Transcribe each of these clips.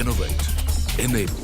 Innovate. Enable.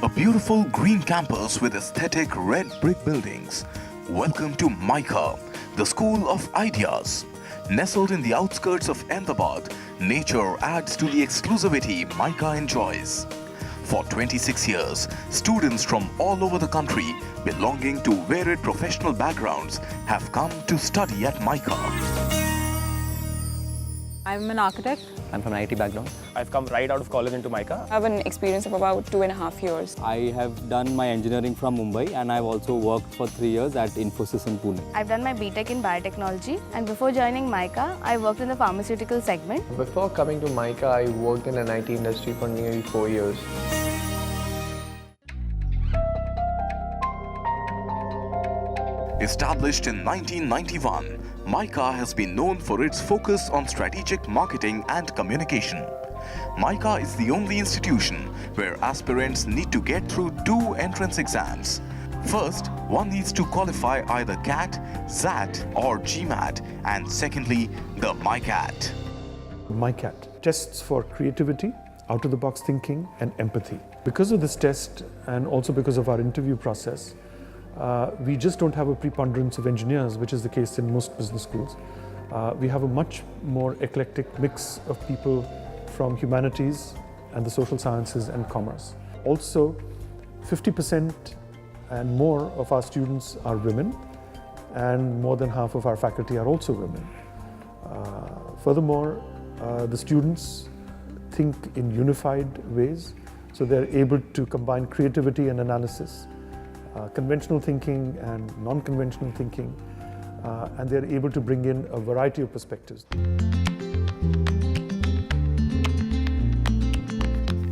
A beautiful green campus with aesthetic red brick buildings. Welcome to MICA, the School of Ideas. Nestled in the outskirts of Ahmedabad, nature adds to the exclusivity MICA enjoys. For 26 years, students from all over the country belonging to varied professional backgrounds have come to study at MICA. I'm an architect. I'm from an IT background. I've come right out of college into MICA. I have an experience of about 2.5 years. I have done my engineering from Mumbai and I've also worked for 3 years at Infosys in Pune. I've done my BTech in biotechnology, and before joining MICA, I worked in the pharmaceutical segment. Before coming to MICA, I worked in an IT industry for nearly 4 years. Established in 1991, MICA has been known for its focus on strategic marketing and communication. MICA is the only institution where aspirants need to get through 2 entrance exams. First, one needs to qualify either CAT, SAT or GMAT, and secondly, the MICAT. MICAT tests for creativity, out-of-the-box thinking and empathy. Because of this test and also because of our interview process, we just don't have a preponderance of engineers, which is the case in most business schools. We have a much more eclectic mix of people from humanities and the social sciences and commerce. Also, 50% and more of our students are women, and more than half of our faculty are also women. Furthermore, the students think in unified ways, so they're able to combine creativity and analysis, conventional thinking and non-conventional thinking, and they're able to bring in a variety of perspectives.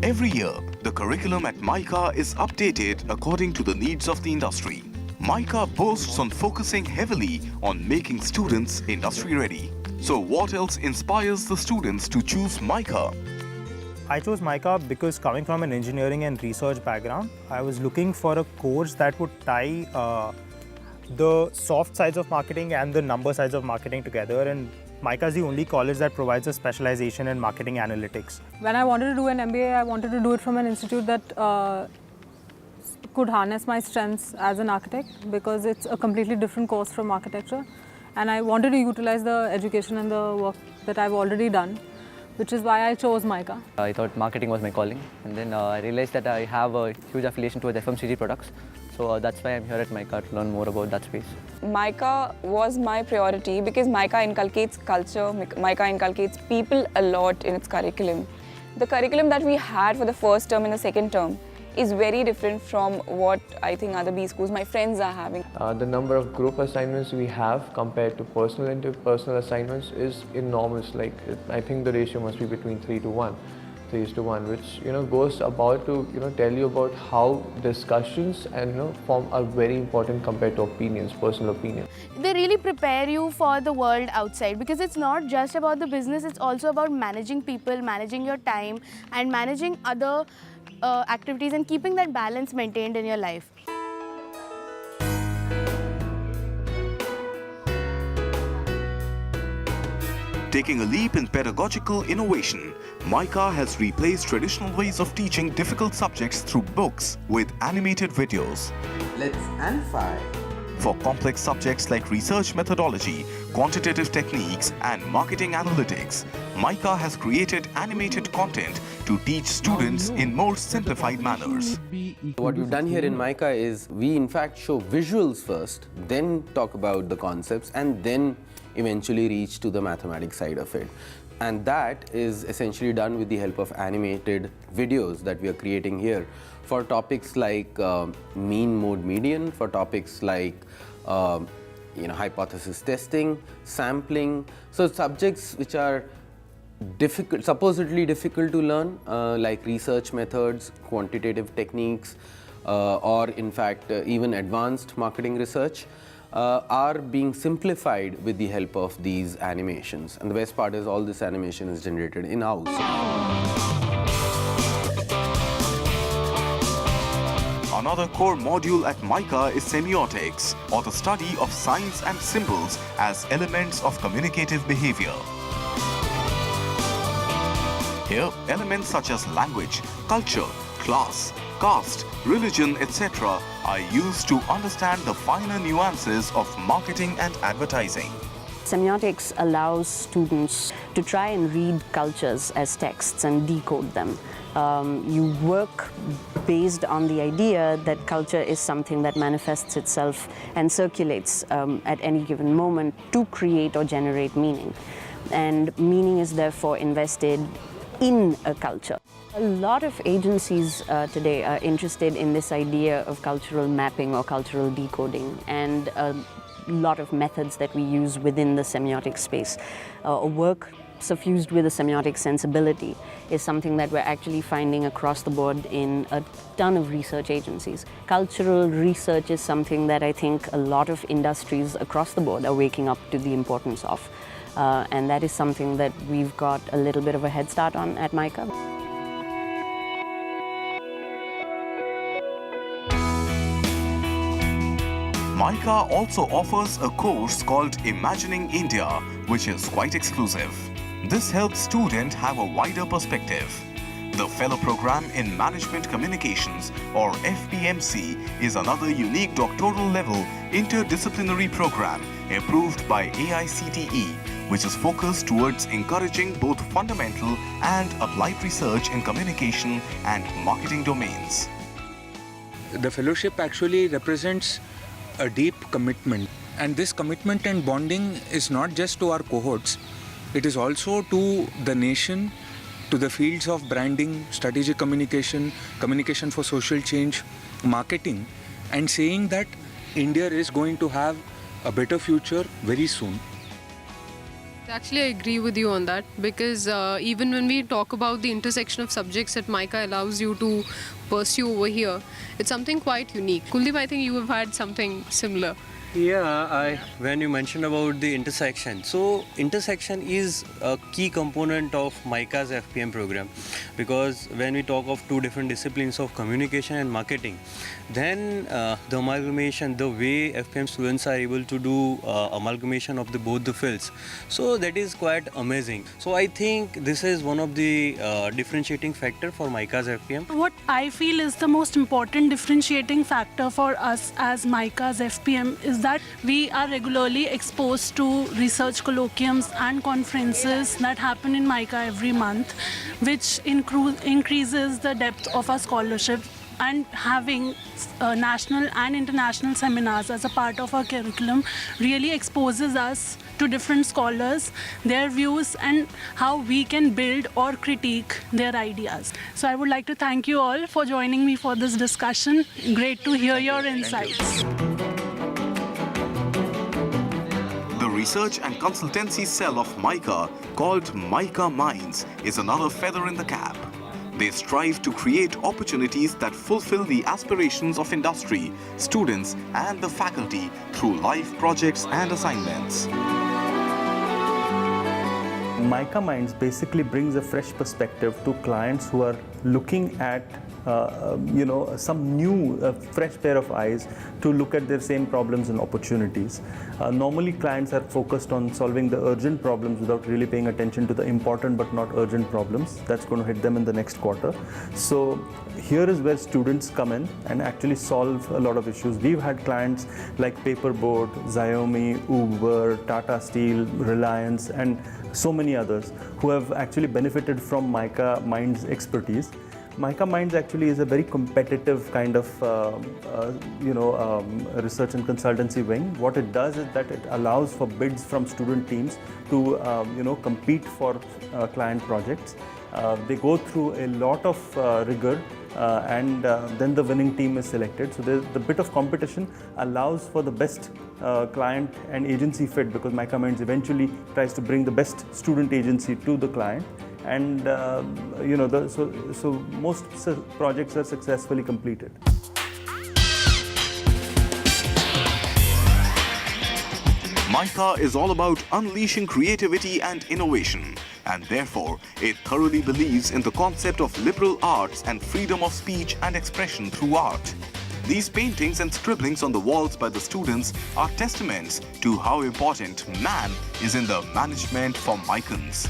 Every year, the curriculum at MICA is updated according to the needs of the industry. MICA boasts on focusing heavily on making students industry ready. So what else inspires the students to choose MICA? I chose MICA because coming from an engineering and research background, I was looking for a course that would tie the soft sides of marketing and the number sides of marketing together, and MICA is the only college that provides a specialization in marketing analytics. When I wanted to do an MBA, I wanted to do it from an institute that could harness my strengths as an architect, because it's a completely different course from architecture, and I wanted to utilize the education and the work that I've already done, which is why I chose MICA. I thought marketing was my calling, and then I realized that I have a huge affiliation towards FMCG products. So that's why I'm here at MICA, to learn more about that space. MICA was my priority because MICA inculcates culture, MICA inculcates people a lot in its curriculum. The curriculum that we had for the first term and the second term is very different from what I think other B schools, my friends, are having. The number of group assignments we have compared to personal interpersonal assignments is enormous. Like, I think the ratio must be between 3:1, which goes about to tell you about how discussions and form are very important compared to opinions, personal opinions. They really prepare you for the world outside, because it's not just about the business, it's also about managing people, managing your time and managing other activities and keeping that balance maintained in your life. Taking a leap in pedagogical innovation, MICA has replaced traditional ways of teaching difficult subjects through books with animated videos. Let's amplify. For complex subjects like research methodology, quantitative techniques, and marketing analytics, MICA has created animated content to teach students in more simplified manners. What we've done here in MICA is we in fact show visuals first, then talk about the concepts, and then eventually reach to the mathematics side of it. And that is essentially done with the help of animated videos that we are creating here for topics like mean mode median, for topics like hypothesis testing, sampling. So subjects which are difficult, supposedly difficult to learn, like research methods, quantitative techniques, or in fact even advanced marketing research, are being simplified with the help of these animations. And the best part is all this animation is generated in-house. Another core module at MICA is semiotics, or the study of signs and symbols as elements of communicative behavior. Here, elements such as language, culture, class, caste, religion, etc. are used to understand the finer nuances of marketing and advertising. Semiotics allows students to try and read cultures as texts and decode them. You work based on the idea that culture is something that manifests itself and circulates at any given moment to create or generate meaning. And meaning is therefore invested in a culture. A lot of agencies today are interested in this idea of cultural mapping or cultural decoding, and a lot of methods that we use within the semiotic space. Work suffused with a semiotic sensibility is something that we're actually finding across the board in a ton of research agencies. Cultural research is something that I think a lot of industries across the board are waking up to the importance of. And that is something that we've got a little bit of a head start on at MICA. MICA also offers a course called Imagining India, which is quite exclusive. This helps students have a wider perspective. The Fellow Program in Management Communications, or FPMC, is another unique doctoral level interdisciplinary program approved by AICTE, which is focused towards encouraging both fundamental and applied research in communication and marketing domains. The fellowship actually represents a deep commitment, and this commitment and bonding is not just to our cohorts, it is also to the nation, to the fields of branding, strategic communication, communication for social change, marketing, and saying that India is going to have a better future very soon. Actually, I agree with you on that, because even when we talk about the intersection of subjects that MICA allows you to pursue over here, it's something quite unique. Kuldeep, I think you have had something similar. Yeah, when you mentioned about the intersection, so intersection is a key component of MICA's FPM program, because when we talk of two different disciplines of communication and marketing, then the amalgamation, the way FPM students are able to do amalgamation of both the fields, so that is quite amazing. So I think this is one of the differentiating factor for MICA's FPM. What I feel is the most important differentiating factor for us as MICA's FPM is that we are regularly exposed to research colloquiums and conferences that happen in MICA every month, which increases the depth of our scholarship, and having national and international seminars as a part of our curriculum really exposes us to different scholars, their views, and how we can build or critique their ideas. So I would like to thank you all for joining me for this discussion. Great to hear your insights. The research and consultancy cell of MICA, called MICA Minds, is another feather in the cap. They strive to create opportunities that fulfill the aspirations of industry, students, and the faculty through live projects and assignments. MICA Minds basically brings a fresh perspective to clients who are looking at some new, fresh pair of eyes to look at their same problems and opportunities. Normally, clients are focused on solving the urgent problems without really paying attention to the important but not urgent problems. That's going to hit them in the next quarter. So here is where students come in and actually solve a lot of issues. We've had clients like Paperboard, Xiaomi, Uber, Tata Steel, Reliance, and so many others who have actually benefited from MICA Minds expertise. MICA Minds actually is a very competitive kind of research and consultancy wing. What it does is that it allows for bids from student teams to compete for client projects. They go through a lot of rigor and then the winning team is selected. So the bit of competition allows for the best client and agency fit, because MICA Minds eventually tries to bring the best student agency to the client. And so most projects are successfully completed. MICA is all about unleashing creativity and innovation, and therefore it thoroughly believes in the concept of liberal arts and freedom of speech and expression through art. These paintings and scribblings on the walls by the students are testaments to how important man is in the management for MICAns.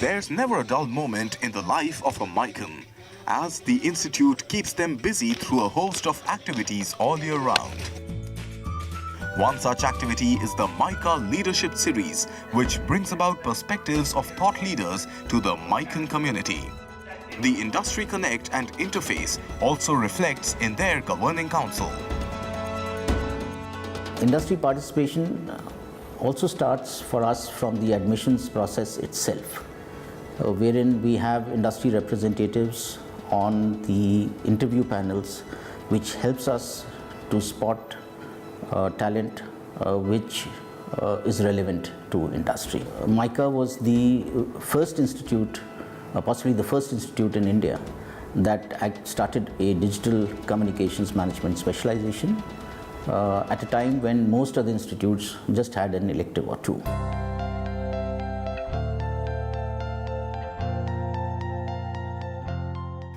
There's never a dull moment in the life of a MICAN, as the Institute keeps them busy through a host of activities all year round. One such activity is the MICA Leadership Series, which brings about perspectives of thought leaders to the MICAN community. The Industry Connect and Interface also reflects in their governing council. Industry participation also starts for us from the admissions process itself, wherein we have industry representatives on the interview panels, which helps us to spot talent which is relevant to industry. MICA was the first institute, possibly the first institute in India that started a digital communications management specialization at a time when most other institutes just had an elective or two.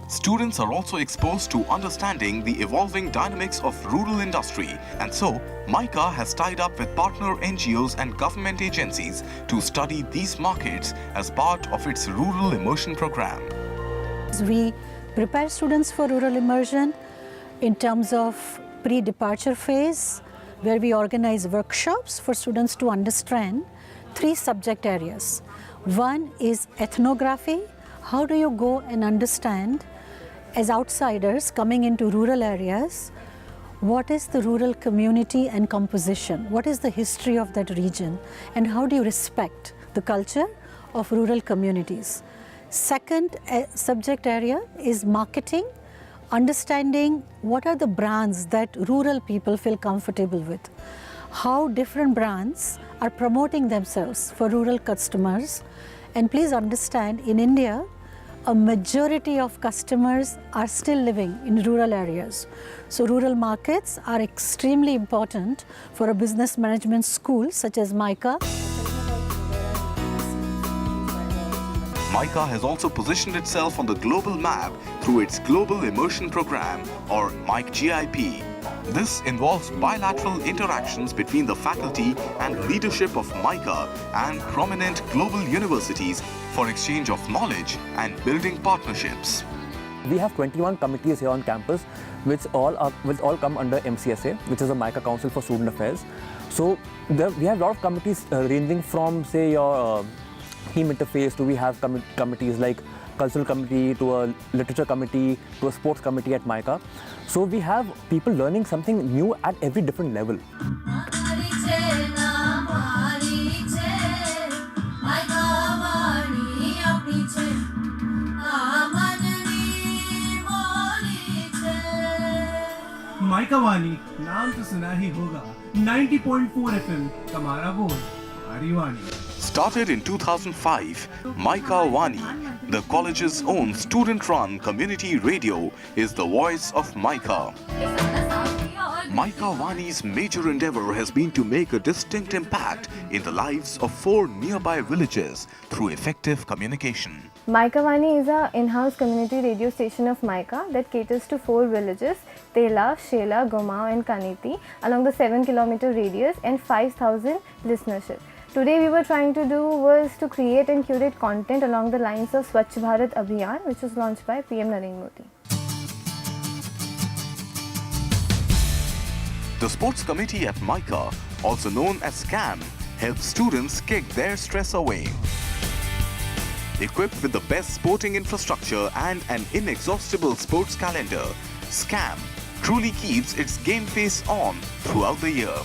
Students are also exposed to understanding the evolving dynamics of rural industry, and so MICA has tied up with partner NGOs and government agencies to study these markets as part of its Rural Immersion Program. We prepare students for rural immersion in terms of pre-departure phase, where we organize workshops for students to understand 3 subject areas. One is ethnography. How do you go and understand, as outsiders coming into rural areas, what is the rural community and composition? What is the history of that region? And how do you respect the culture of rural communities? Second subject area is marketing, understanding what are the brands that rural people feel comfortable with, how different brands are promoting themselves for rural customers. And please understand, in India, a majority of customers are still living in rural areas. So rural markets are extremely important for a business management school such as MICA. MICA has also positioned itself on the global map through its Global Immersion Program, or MICA-GIP. This involves bilateral interactions between the faculty and leadership of MICA and prominent global universities for exchange of knowledge and building partnerships. We have 21 committees here on campus, which all come under MCSA, which is the MICA Council for Student Affairs. So we have a lot of committees ranging from, say, your team interface to we have committees like cultural committee to a literature committee to a sports committee at MICA. So we have people learning something new at every different level. MICA Wani, नाम तो सुना ही होगा. 90.4 FM, तुम्हारा बोल, हमारी वाणी. Started in 2005, MICA Wani, the college's own student-run community radio, is the voice of MICA. MICA Vani's major endeavor has been to make a distinct impact in the lives of 4 nearby villages through effective communication. MICA Vani is an in-house community radio station of MICA that caters to 4 villages, Tela, Shela, Gomao and Kaniti, along the 7-kilometer radius and 5,000 listenership. Today we were trying to do was to create and curate content along the lines of Swachh Bharat Abhiyan, which was launched by PM Narendra Modi. The sports committee at MICA, also known as SCAM, helps students kick their stress away. Equipped with the best sporting infrastructure and an inexhaustible sports calendar, SCAM truly keeps its game face on throughout the year.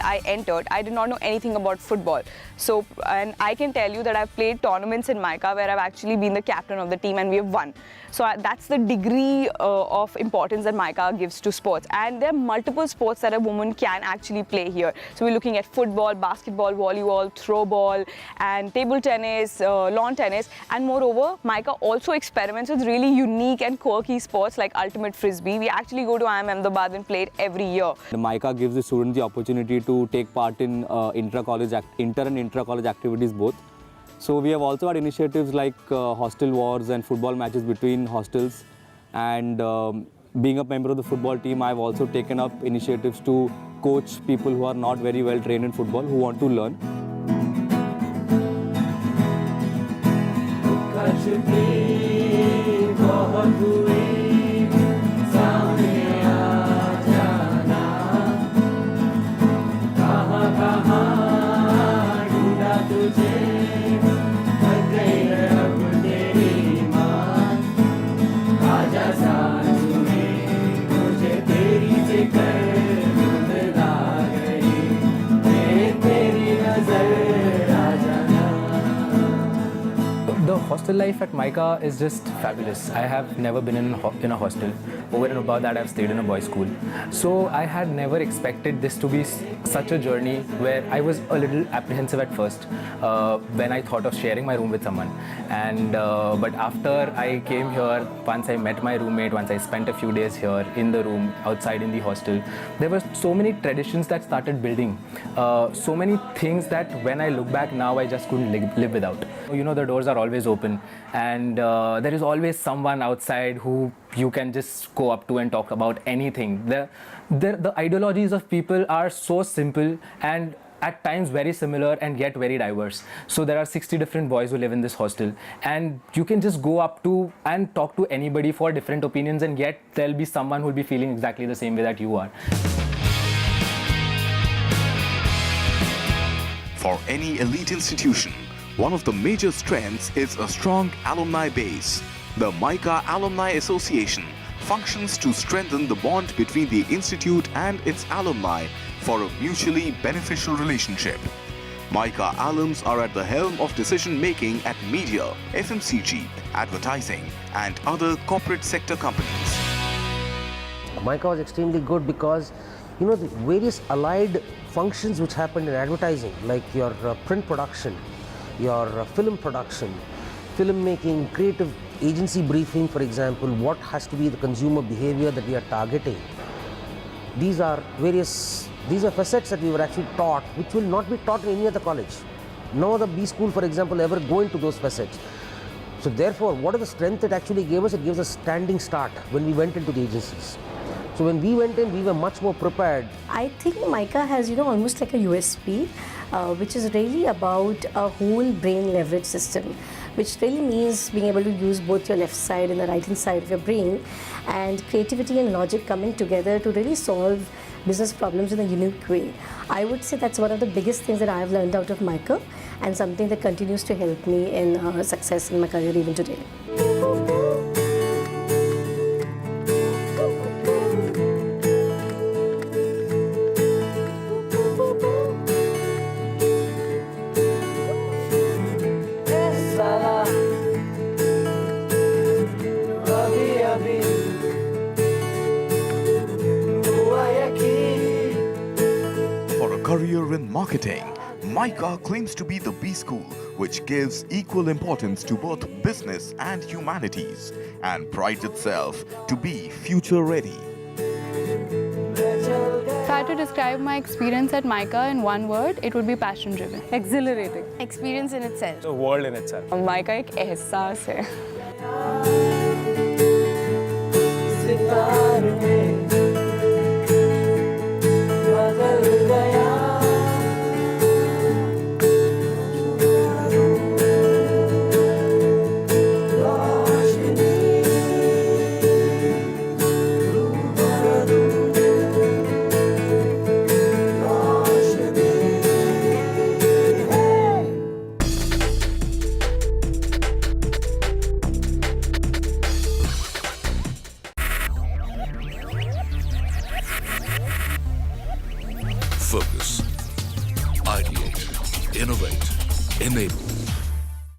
I entered, I did not know anything about football. So, and I can tell you that I've played tournaments in MICA where I've actually been the captain of the team and we have won. So that's the degree of importance that MICA gives to sports. And there are multiple sports that a woman can actually play here. So we're looking at football, basketball, volleyball, throw ball, and table tennis, lawn tennis. And moreover, MICA also experiments with really unique and quirky sports like ultimate frisbee. We actually go to IIM Ahmedabad and play it every year. The MICA gives the students the opportunity to take part in inter and intra-college activities both. So we have also had initiatives like hostel wars and football matches between hostels, and being a member of the football team, I've also taken up initiatives to coach people who are not very well trained in football who want to learn. The hostel life at MICA is just fabulous. I have never been in a hostel. Over and above that, I've stayed in a boys' school. So I had never expected this to be such a journey where I was a little apprehensive at first when I thought of sharing my room with someone. And but after I came here, once I met my roommate, once I spent a few days here in the room, outside in the hostel, there were so many traditions that started building. So many things that when I look back now, I just couldn't live without. You know, the doors are always open, and there is always someone outside who you can just go up to and talk about anything. The ideologies of people are so simple and at times very similar and yet very diverse. So there are 60 different boys who live in this hostel, and you can just go up to and talk to anybody for different opinions, and yet there'll be someone who'll be feeling exactly the same way that you are. For any elite institution, one of the major strengths is a strong alumni base. The MICA Alumni Association functions to strengthen the bond between the institute and its alumni for a mutually beneficial relationship. MICA alums are at the helm of decision-making at media, FMCG, advertising, and other corporate sector companies. MICA was extremely good because, you know, the various allied functions which happened in advertising, like your print production, your film production, filmmaking, creative agency briefing, for example, what has to be the consumer behavior that we are targeting. These are facets that we were actually taught, which will not be taught in any other college. No other B school, for example, ever go into those facets. So therefore, what is the strength it actually gave us? It gives us a standing start when we went into the agencies. So when we went in, we were much more prepared. I think MICA has, almost like a USP, which is really about a whole brain leverage system, which really means being able to use both your left side and the right hand side of your brain, and creativity and logic coming together to really solve business problems in a unique way. I would say that's one of the biggest things that I have learned out of MICA, and something that continues to help me in success in my career even today. Career in marketing, MICA claims to be the B school which gives equal importance to both business and humanities and prides itself to be future ready. to describe my experience at MICA in one word, it would be passion driven. Exhilarating. Experience in itself. The world in itself. MICA एक एहसास है. Focus, ideate, innovate, enable.